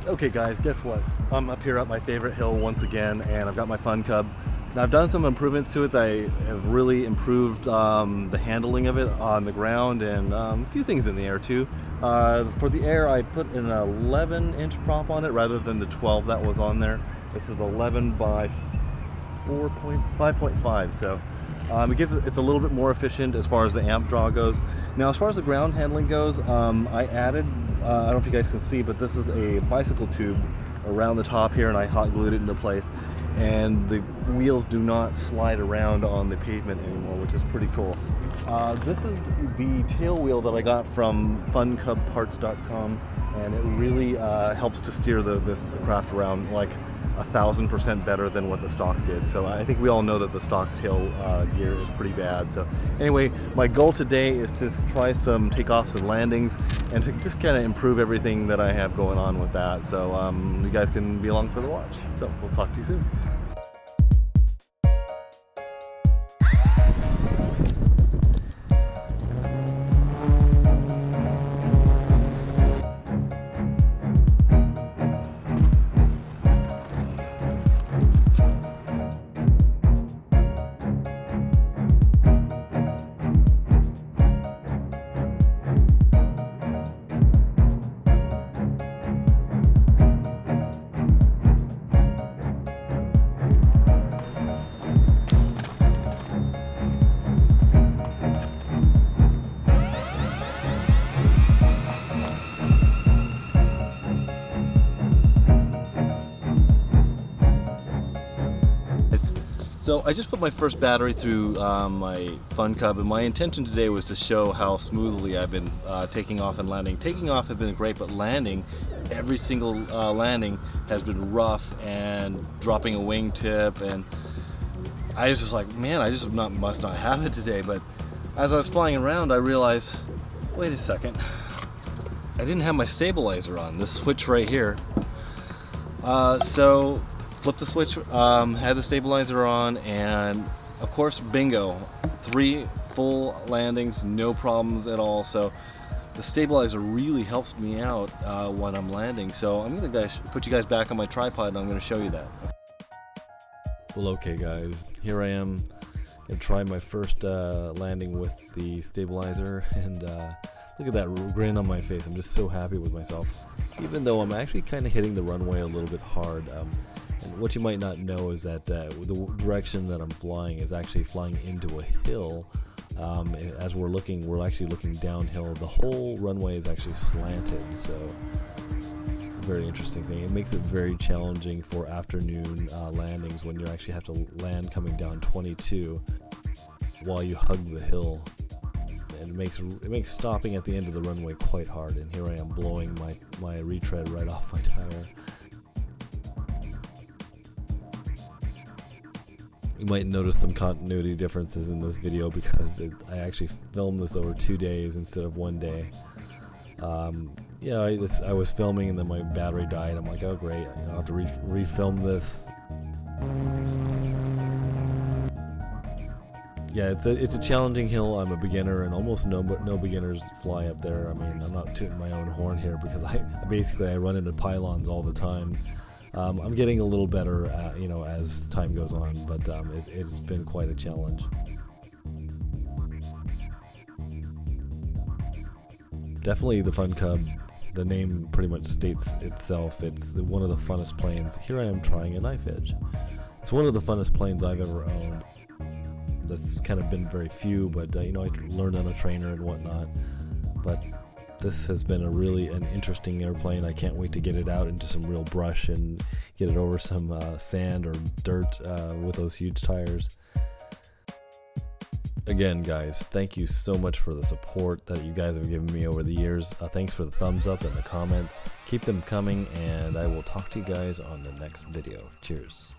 Okay guys, guess what? I'm up here at my favorite hill once again, and I've got my Fun Cub. Now I've done some improvements to it that I have really improved the handling of it on the ground, and a few things in the air too. For the air, I put an 11-inch prop on it rather than the 12 that was on there. This is 11 by 5.5, so it's a little bit more efficient as far as the amp draw goes. Now as far as the ground handling goes, I added, I don't know if you guys can see, but this is a bicycle tube around the top here, and I hot glued it into place, and the wheels do not slide around on the pavement anymore, which is pretty cool. This is the tail wheel that I got from funcubparts.com, and it really helps to steer the craft around like 1,000% better than what the stock did. So I think we all know that the stock tail gear is pretty bad. So anyway, my goal today is to try some takeoffs and landings and to just kind of improve everything that I have going on with that. So you guys can be along for the watch. So we'll talk to you soon. So I just put my first battery through my Fun Cub, and my intention today was to show how smoothly I've been taking off and landing. Taking off has been great, but landing, every single landing has been rough and dropping a wingtip, and I was just like, man, I just must not have it today. But as I was flying around, I realized, wait a second, I didn't have my stabilizer on, this switch right here. So flipped the switch, had the stabilizer on, and of course, bingo, 3 full landings, no problems at all. So the stabilizer really helps me out when I'm landing. So I'm gonna put you guys back on my tripod, and I'm gonna show you that. Well, okay guys, here I am gonna try my first landing with the stabilizer, and look at that grin on my face. I'm just so happy with myself, even though I'm actually kind of hitting the runway a little bit hard. And what you might not know is that the direction that I'm flying is actually flying into a hill. As we're actually looking downhill. The whole runway is actually slanted, so it's a very interesting thing. It makes it very challenging for afternoon landings when you actually have to land coming down 22 while you hug the hill. And it makes stopping at the end of the runway quite hard. And here I am blowing my retread right off my tire. You might notice some continuity differences in this video because I actually filmed this over 2 days instead of 1 day. Yeah, I was filming and then my battery died. I'm like, oh great, I'll have to refilm this. Yeah, it's a challenging hill. I'm a beginner, and almost no beginners fly up there. I mean, I'm not tooting my own horn here because I run into pylons all the time. I'm getting a little better, as time goes on, but it's been quite a challenge. Definitely the Fun Cub, the name pretty much states itself. It's one of the funnest planes. Here I am trying a knife edge. It's one of the funnest planes I've ever owned. That's kind of been very few, but I learned on a trainer and whatnot. But this has been an interesting airplane. I can't wait to get it out into some real brush and get it over some sand or dirt with those huge tires. Again, guys, thank you so much for the support that you guys have given me over the years. Thanks for the thumbs up and the comments. Keep them coming, and I will talk to you guys on the next video. Cheers.